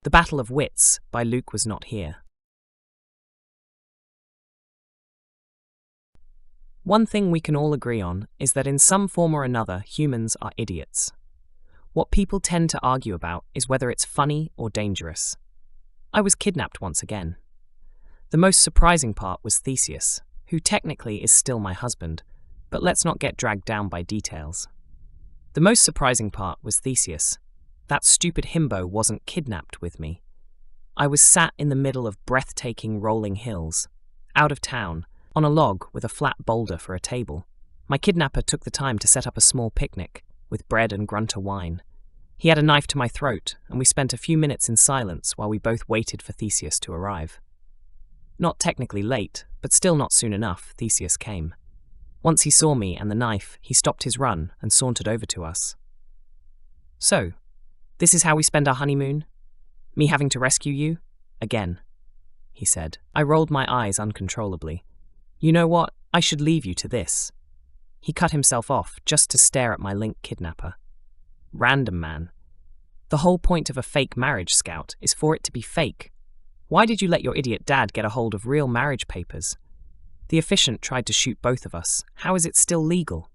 The Battle of Wits by LukeWasNotHere. One thing we can all agree on is that in some form or another, humans are idiots. What people tend to argue about is whether it's funny or dangerous. I was kidnapped once again. The most surprising part was Theseus, who technically is still my husband, but let's not get dragged down by details. The most surprising part was Theseus. That stupid himbo wasn't kidnapped with me. I was sat in the middle of breathtaking rolling hills, out of town, on a log with a flat boulder for a table. My kidnapper took the time to set up a small picnic, with bread and grunter wine. He had a knife to my throat, and we spent a few minutes in silence while we both waited for Theseus to arrive. Not technically late, but still not soon enough, Theseus came. Once he saw me and the knife, he stopped his run and sauntered over to us. "So, this is how we spend our honeymoon? Me having to rescue you? Again," he said. I rolled my eyes uncontrollably. "You know what? I should leave you to this." He cut himself off just to stare at my link kidnapper. Random man. The whole point of a fake marriage scout is for it to be fake. Why did you let your idiot dad get a hold of real marriage papers? The efficient tried to shoot both of us. How is it still legal?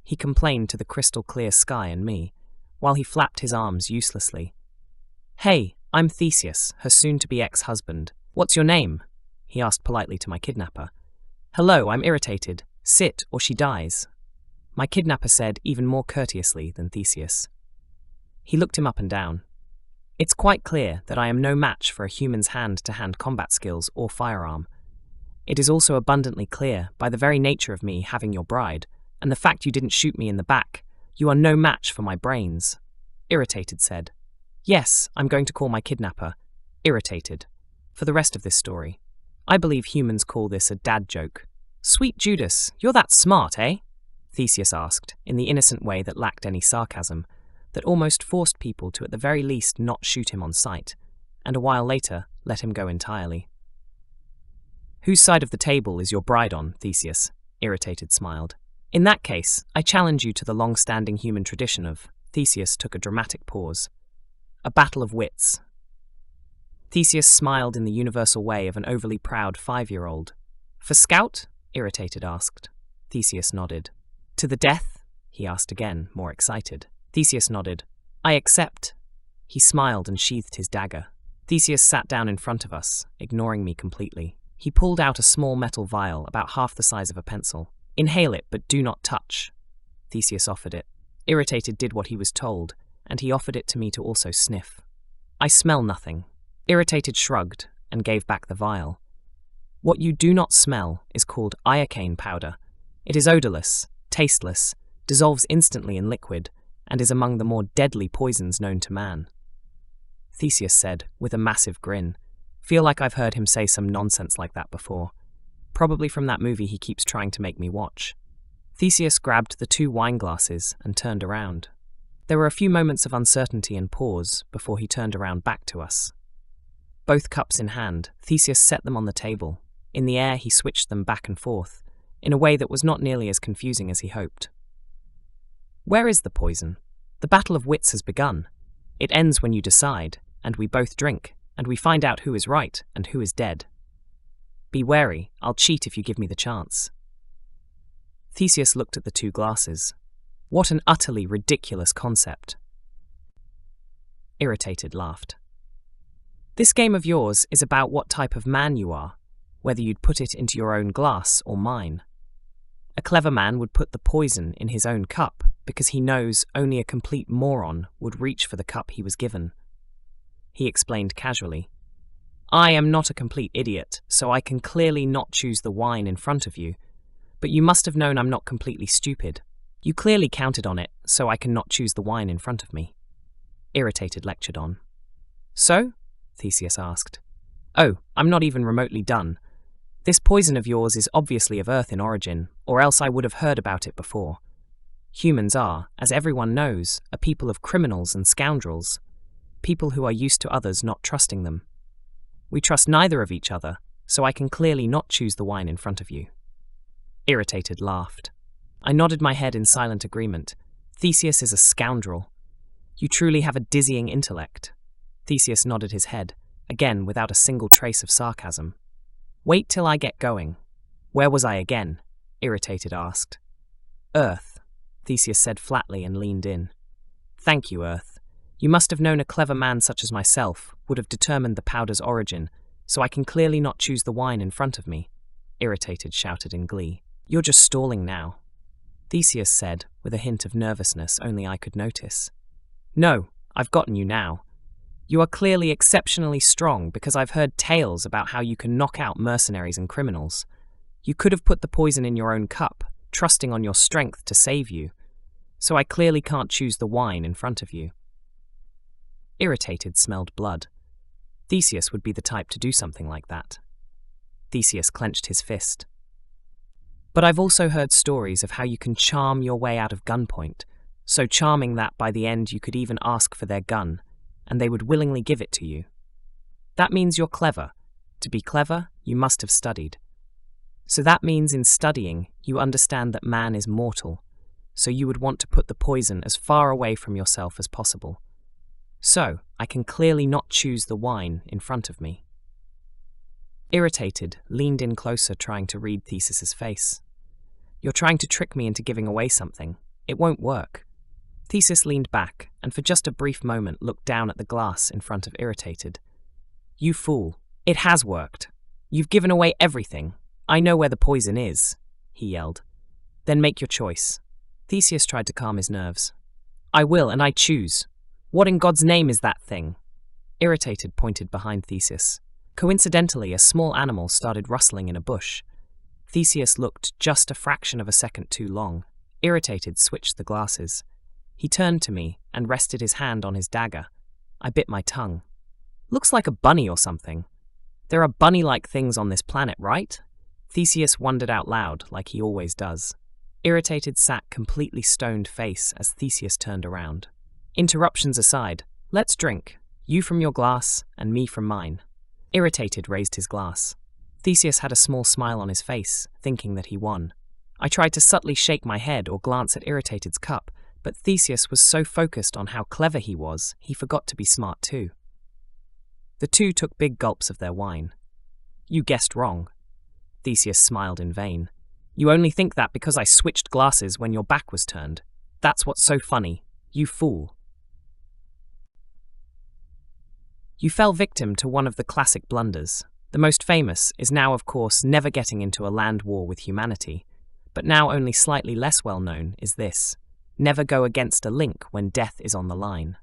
He complained to the crystal clear sky and me, while he flapped his arms uselessly. "Hey, I'm Theseus, her soon-to-be ex-husband. What's your name?" he asked politely to my kidnapper. "Hello, I'm irritated. Sit, or she dies," my kidnapper said even more courteously than Theseus. He looked him up and down. "It's quite clear that I am no match for a human's hand-to-hand combat skills or firearm. It is also abundantly clear, by the very nature of me having your bride, and the fact you didn't shoot me in the back, you are no match for my brains," Irritated said. Yes, I'm going to call my kidnapper Irritated for the rest of this story. I believe humans call this a dad joke. "Sweet Judas, you're that smart, eh?" Theseus asked, in the innocent way that lacked any sarcasm, that almost forced people to at the very least not shoot him on sight, and a while later let him go entirely. "Whose side of the table is your bride on?" Theseus, Irritated, smiled. "In that case, I challenge you to the long-standing human tradition of," Theseus took a dramatic pause, "a battle of wits." Theseus smiled in the universal way of an overly proud 5-year-old. "For scout?" Irritated asked. Theseus nodded. "To the death?" he asked again, more excited. Theseus nodded. "I accept." He smiled and sheathed his dagger. Theseus sat down in front of us, ignoring me completely. He pulled out a small metal vial about half the size of a pencil. "Inhale it, but do not touch." Theseus offered it. Irritated did what he was told, and he offered it to me to also sniff. "I smell nothing." Irritated shrugged and gave back the vial. "What you do not smell is called iocane powder. It is odorless, tasteless, dissolves instantly in liquid, and is among the more deadly poisons known to man." Theseus said, with a massive grin. "Feel like I've heard him say some nonsense like that before. Probably from that movie he keeps trying to make me watch." Theseus grabbed the 2 wine glasses and turned around. There were a few moments of uncertainty and pause before he turned around back to us. Both cups in hand, Theseus set them on the table. In the air he switched them back and forth, in a way that was not nearly as confusing as he hoped. "Where is the poison? The battle of wits has begun. It ends when you decide, and we both drink, and we find out who is right and who is dead. Be wary, I'll cheat if you give me the chance." Theseus looked at the 2 glasses. What an utterly ridiculous concept. Irritated laughed. "This game of yours is about what type of man you are, whether you'd put it into your own glass or mine. A clever man would put the poison in his own cup because he knows only a complete moron would reach for the cup he was given." He explained casually. "I am not a complete idiot, so I can clearly not choose the wine in front of you, but you must have known I'm not completely stupid. You clearly counted on it, so I can not choose the wine in front of me." Irritated lectured on. "So?" Theseus asked. "Oh, I'm not even remotely done. This poison of yours is obviously of Earth in origin, or else I would have heard about it before. Humans are, as everyone knows, a people of criminals and scoundrels, people who are used to others not trusting them. We trust neither of each other, so I can clearly not choose the wine in front of you." Irritated laughed. I nodded my head in silent agreement. Theseus is a scoundrel. You truly have a dizzying intellect. Theseus nodded his head, again without a single trace of sarcasm. Wait till I get going. Where was I again? Irritated asked. Earth, Theseus said flatly and leaned in. Thank you, Earth. You must have known a clever man such as myself would have determined the powder's origin, so I can clearly not choose the wine in front of me, Irritated shouted in glee. You're just stalling now, Theseus said, with a hint of nervousness only I could notice. No, I've gotten you now. You are clearly exceptionally strong because I've heard tales about how you can knock out mercenaries and criminals. You could have put the poison in your own cup, trusting on your strength to save you, so I clearly can't choose the wine in front of you. Irritated smelled blood. Theseus would be the type to do something like that. Theseus clenched his fist. But I've also heard stories of how you can charm your way out of gunpoint, so charming that by the end you could even ask for their gun, and they would willingly give it to you. That means you're clever. To be clever, you must have studied. So that means in studying, you understand that man is mortal, so you would want to put the poison as far away from yourself as possible. So, I can clearly not choose the wine in front of me. Irritated, leaned in closer trying to read Theseus's face. You're trying to trick me into giving away something. It won't work. Theseus leaned back, and for just a brief moment looked down at the glass in front of Irritated. You fool. It has worked. You've given away everything. I know where the poison is, he yelled. Then make your choice. Theseus tried to calm his nerves. I will, and I choose. What in God's name is that thing? Irritated pointed behind Theseus. Coincidentally, a small animal started rustling in a bush. Theseus looked just a fraction of a second too long. Irritated switched the glasses. He turned to me and rested his hand on his dagger. I bit my tongue. Looks like a bunny or something. There are bunny-like things on this planet, right? Theseus wondered out loud, like he always does. Irritated sat completely stoned face as Theseus turned around. Interruptions aside, let's drink. You from your glass, and me from mine. Irritated raised his glass. Theseus had a small smile on his face, thinking that he won. I tried to subtly shake my head or glance at Irritated's cup, but Theseus was so focused on how clever he was, he forgot to be smart too. The two took big gulps of their wine. You guessed wrong. Theseus smiled in vain. You only think that because I switched glasses when your back was turned. That's what's so funny. You fool. You fell victim to one of the classic blunders. The most famous is now, of course, never getting into a land war with humanity. But now only slightly less well known is this: never go against a link when death is on the line.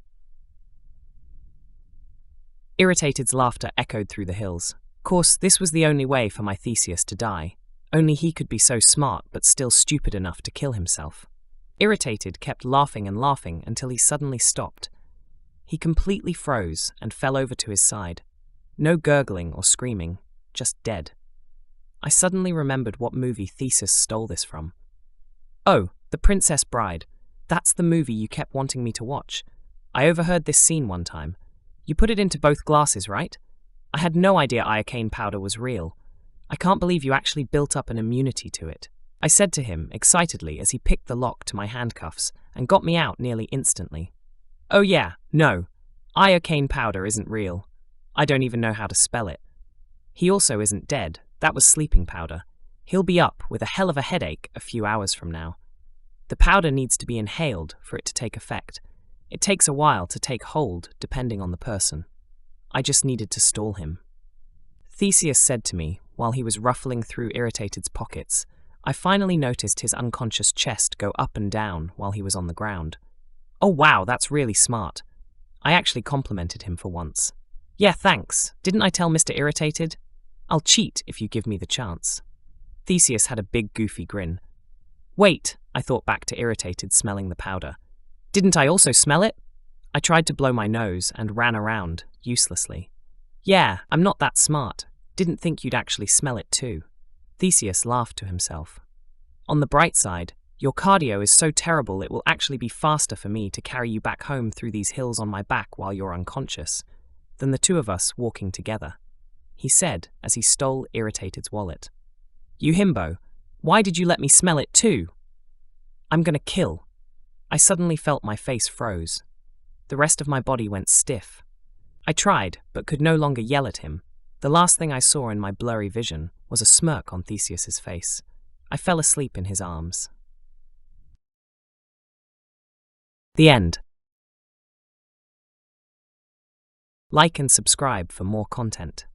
Irritated's laughter echoed through the hills. Of course, this was the only way for my Theseus to die. Only he could be so smart but still stupid enough to kill himself. Irritated kept laughing and laughing until he suddenly stopped. He completely froze and fell over to his side. No gurgling or screaming, just dead. I suddenly remembered what movie Theseus stole this from. Oh, The Princess Bride. That's the movie you kept wanting me to watch. I overheard this scene one time. You put it into both glasses, right? I had no idea iocane powder was real. I can't believe you actually built up an immunity to it, I said to him excitedly as he picked the lock to my handcuffs and got me out nearly instantly. Oh yeah, no. Iocane powder isn't real. I don't even know how to spell it. He also isn't dead. That was sleeping powder. He'll be up with a hell of a headache a few hours from now. The powder needs to be inhaled for it to take effect. It takes a while to take hold, depending on the person. I just needed to stall him. Theseus said to me, while he was ruffling through Irritated's pockets. I finally noticed his unconscious chest go up and down while he was on the ground. Oh wow, that's really smart. I actually complimented him for once. Yeah, thanks. Didn't I tell Mr. Irritated? I'll cheat if you give me the chance. Theseus had a big goofy grin. Wait, I thought back to Irritated smelling the powder. Didn't I also smell it? I tried to blow my nose and ran around, uselessly. Yeah, I'm not that smart. Didn't think you'd actually smell it too. Theseus laughed to himself. On the bright side, your cardio is so terrible it will actually be faster for me to carry you back home through these hills on my back while you're unconscious than the two of us walking together, he said as he stole Irritated's wallet. You himbo, why did you let me smell it too? I'm gonna kill. I suddenly felt my face froze. The rest of my body went stiff. I tried, but could no longer yell at him. The last thing I saw in my blurry vision was a smirk on Theseus's face. I fell asleep in his arms. The end. Like and subscribe for more content.